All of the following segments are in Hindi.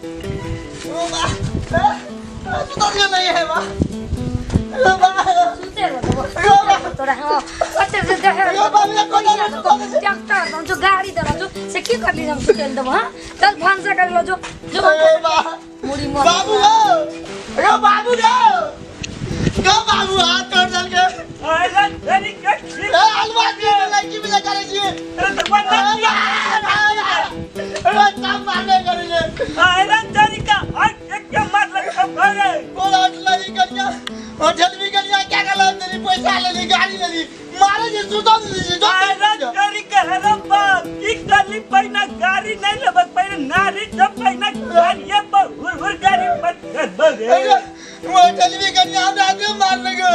सुता नहीं है मां सुते रहो तो रहो कते से देखे ट्रैक्टर जो गाड़ी दला जो से की कर ली हम सुते दब हां चल फोन से कर लो जो मुड़ी मो बाबू रे बाबू हाथ तोड़ दल के अरे तेरी अलवा की लड़की भी करे छी अरे तो बंद अरे काम मारने करे अरे तेरी का क्या मतलब सब भरे बोला लड़ी कन्या और जल्दी कन्या क्या कर तेरी पैसा ले ली गाड़ी ले ली मारे जे सुतो अरे तेरी का हरा बाप एक गली पैना गाड़ी नहीं लेबक पैना नारी जब पैना गाड़ी ये हुर गाड़ी मत बगे वो जल्दी कन्या हम आगे मार लगे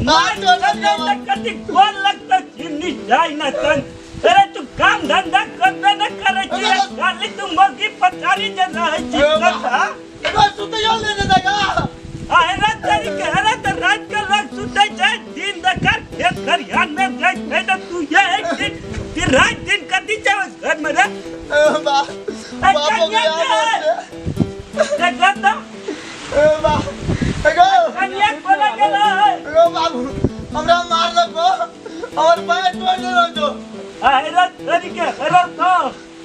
मार तो लगे कति कौन लगता चिन्नी जाए ना तन अरे तू काम धंधा करना न करे छी गाली तू मगी पथारी जना है चिन्ना तो सुते यो लेने देगा अरे तेरी के अरे तो रात का लोग सुते जाए दिन दकर खेत खरियान में जाए बेटा तू ये एक दिन रात दिन करती जाए घर में रे बाबू देखा तो कन्या बोला गेला बाबू हमरा मार लगो और पैर तोड़ दे जो अरे तेरी के अरे तो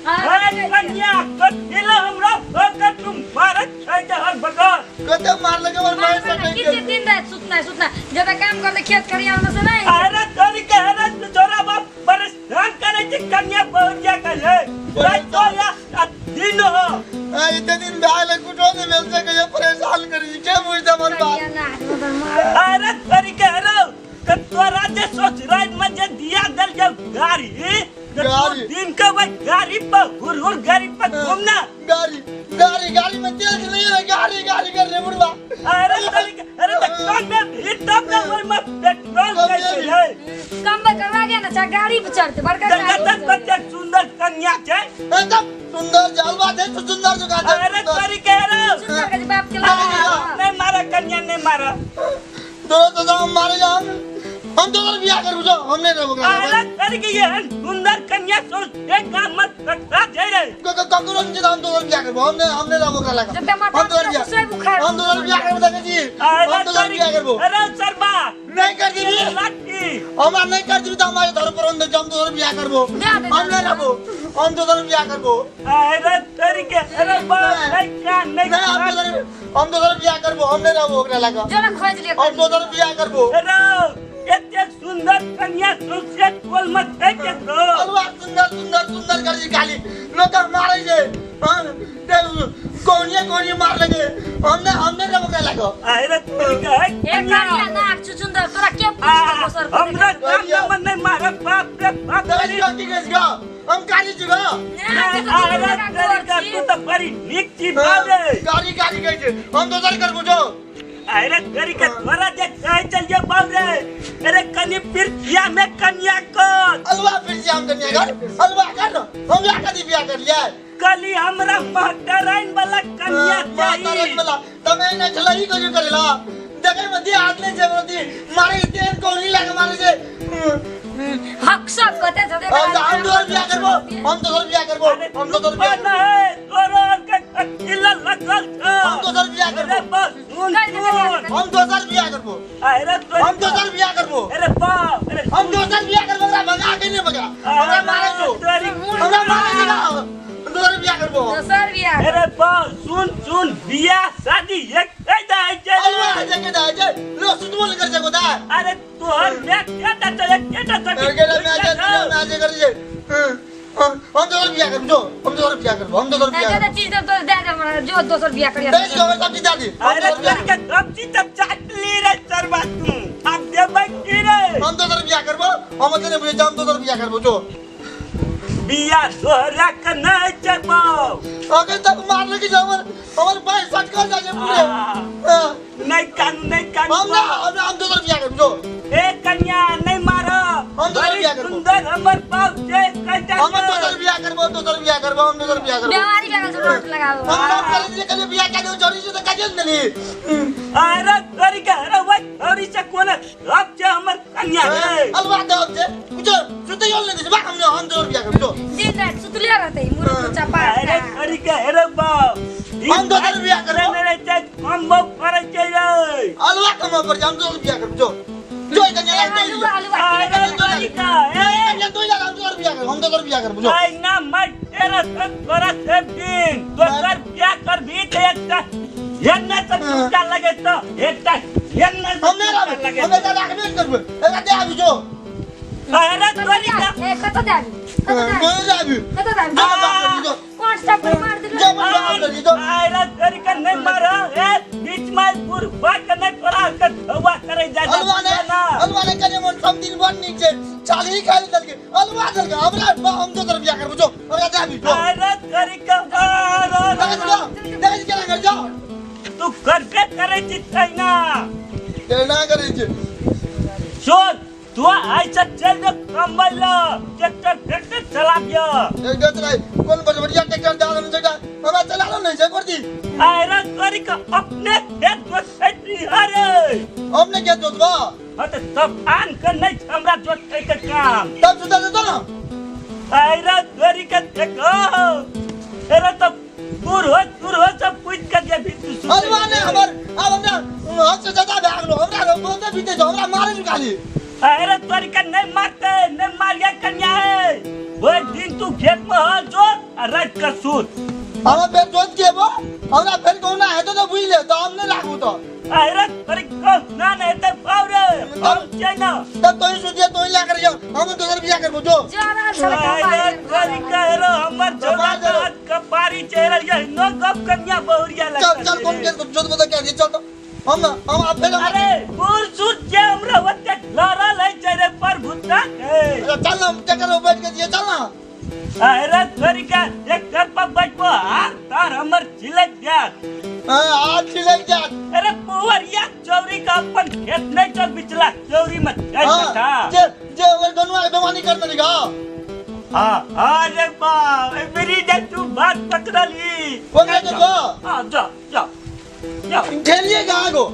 अरे कन्या कतिला हमरा पकड़ तुम भारत छाइते हर बगर कते मार लगे और पैर सटे कितने दिन रात सुतना ज्यादा काम करले खेत खरियान में से नहीं अरे तेरी के अरे छोरा बाप परेशान करे छी कन्या पहुंच जा करे रात तो या दिन हो इतने दिन बाल कुटो ने मिल से के परेशान करी के बुझदा मन बात अरे तेरी के अरे तोरा जे सोच रात में जे दिया दल के गाड़ी दिन का वो गाड़ी पर हुर गाड़ी पर घूमना गाड़ी में तेल नहीं है गाड़ी कर रे बुढ़वा अरे तो कौन में हिट तब ना वो में पेट्रोल कैसे है कम करवा गया ना गाड़ी पे चढ़ते बड़का जगत बच्चा सुंदर कन्या छे एकदम सुंदर जलवा दे तो सुंदर जगह दे अरे तेरी के रे सुंदर के बाप के लगा नहीं मारा कन्या नहीं मारा तो हम मारे जान हम तो बियाह कर बुझो हमने रे बगल अरे तेरी के ये सुंदर कन्या सोच एक काम मत रखा जाए रे ककरो नहीं हम तो बियाह करबो हमने रे बगल लगा हम तो बियाह करबो देखे जी हम तो बियाह करबो अरे सरबा नहीं कर दी लाठी हम नहीं कर दी तो हमारे घर पर हम तो बियाह करबो हमने रहबो हम तो बियाह करबो अरे तेरी के अरे बाप नहीं हम तो बियाह करबो हमने रहबो ओकरा लगा जरा खोज ले हम तो बियाह करबो अरे इतने सुंदर कन्या सोचे बोल मत देखे तो अलवा सुंदर कर जी गाली लोग मारे जे कोनिया मार लगे हमने रे बगल लगा अरे तेरी का एक कारिया नाक सुंदर तोरा के पूछ सर हमरा काम में नहीं मारा बाप रे बाप हम गाड़ी जगह अरे तेरी का तू तो बड़ी नीक चीज बाबे गाड़ी कहै हम तो कर बुझो अरे तेरी का थोड़ा जे कह चल जे बाप रे अरे कनी पिरचिया में कन्या को अलवा पिरचिया हम कन्या कर अलवा कर हम या कदी बियाह कर लिया कली हमरा महटराइन वाला कन्या चाहिए वाला तमे न छलही को जो करेला देखे मधी हाथ ले जे मोदी मारे इतने कोनी लगे मारे जे हक सब कते जदे हम तो बियाह करबो हम तो बियाह करबो हम तो बियाह नहीं तोरो के किला लगल छ हम तो बियाह करबो हम तो बियाह करबो अरे हम तो बियाह करबो अरे बाप अरे हम तो बियाह करबो भगा के नहीं भगा हमरा मारे जो हमरा मारे जो हम तो बियाह करबो दोसर बियाह अरे बाप सुन बियाह शादी एक जाए छे अलवा के जाए लो सुतमोल कर जको दा अरे तोहर मैं केटा चले केटा कर गेला मैं आज कर जे हम तो बियाह करबो हम तो बियाह करबो हम तो बियाह दादा चीज तो दे दे जो दोसर बियाह करिया दे जो सब चीज दादी अरे तेरी का सब चीज तब चाटली रे सरबा तू अब दे बकी रे हम तो बियाह करबो हम तो नहीं बुझे हम तो बियाह करबो जो बियाह तोहरा के नहीं चबो अगर तक मार लगी जा हमर भाई सट कर जाए पूरे नहीं कानून हम तो बियाह करबो ए कन्या नहीं मारो हम तो बियाह करबो सुंदर हमर बाप जे कहता हम तो बियाह करबो हम तो बियाह करबो बेवारी बेगल से रोट लगाओ हम दिले कले बिया काले जोरी से त काजल नली अरे तोरी का अरे वही तोरी से कोन अब जे हमर कन्या है अलवा दे अब जे बुझो सुते योल ने दिस बा हमने हम जोर बिया कर बुझो दिन रात सुतले रहते मुरु चपा अरे तोरी का अरे बा हम तो कर बिया कर मेरे से हम बहु करे चाहिए अलवा कम पर हम जोर बिया कर बुझो जो कन्या लाग दे अरे तोरी का कन्या तो यार हम जोर बिया कर हम तो कर बिया कर बुझो आई ना मत तेरा सब करा सब दिन तो कर बिया कर भी ते एकटा येन्ना तक क्या लगे तो एकटा येन्ना हमने हमें तो लाग नहीं कर एका दे आबी जो अरे तोरी का ए कत दाबी कोई जाबी कत दाबी जो कौन सा पर मार दिलो जो मन कर जो अरे तोरी का नहीं मारा ए बीच में पूर बात नहीं पड़ा कर हवा करे जा अलवा ने कने मन सम दिन बन नीचे चाली खाली दल के अलवा दल के हमरा हम तो कर बिया कर बुझो हमरा जाबी जो अरे तोरी का देख के लग जा तू करके करे चित्तै ना केना करे छे सुन तू ऐसा चल दे कमल ट्रैक्टर ट्रैक्टर चला गया एक दे तराई कौन बढ़िया ट्रैक्टर डाल न जगह हमरा चला लो नहीं से करती अरे तोरी का अपने खेत जोत फैक्ट्री अरे हमने क्या जोतवा तो सब आन कर नहीं हमरा जोत के काम तब सुता दे तो ना अरे तोरी का देखो अरे तो दूर हो सब पूछ कर जे भी तू सुन अलवा ने हमर अब हमरा हाथ से ज्यादा भाग लो हमरा बोलते बीते जो हमरा मारे भी खाली अरे तोरी का नहीं मारते नहीं मारिया कन्या है वो दिन तू खेत में हो जोत और रात का सूत हम फिर जोत के वो हमरा फिर कोना है तो बुझ ले तो हमने लागू तो अरे तोरी को ना नहीं तो पावरे हम चाइना तब तो ही सुतिया तो ही ला कर जाओ हम तो घर बिया कर बुझो जरा सरका अरे तोरी का रो हमर जोड़ा का पारी चेहरा ये नो गप कन्या बहुरिया चल लगता चल कौन के जोत बता क्या ये चल तो हम आप फिर अरे पूर सुत के हमरा वते लड़ा ले चेहरे पर भूता है चल ना ट्रैक्टर में बैठ के दिए चल ना अरे तोरी का एक घर पर बैठो हाथ तार हमर छिलक जा हां छिलक जा अरे पुवरिया चौरी का अपन खेत नहीं चल बिचला चौरी मत था जे जे वो गनवा बेमानी करने लगा हाँ अरे बाप मेरी जब तू बात पकड़ ली कौन है तो हाँ जाओ जाओ जाओ खेलिए कहां को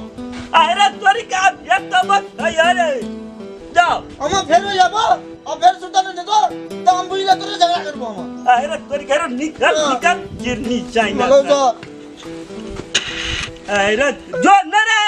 अरे तोरी का ये तो बस यार जाओ हम फिर जाबो और फिर सुता नहीं तो हम बुझले तो झगड़ा करबो हम अरे तोरी घर निकल निकल गिरनी चाहिए चलो तो अरे जो न रे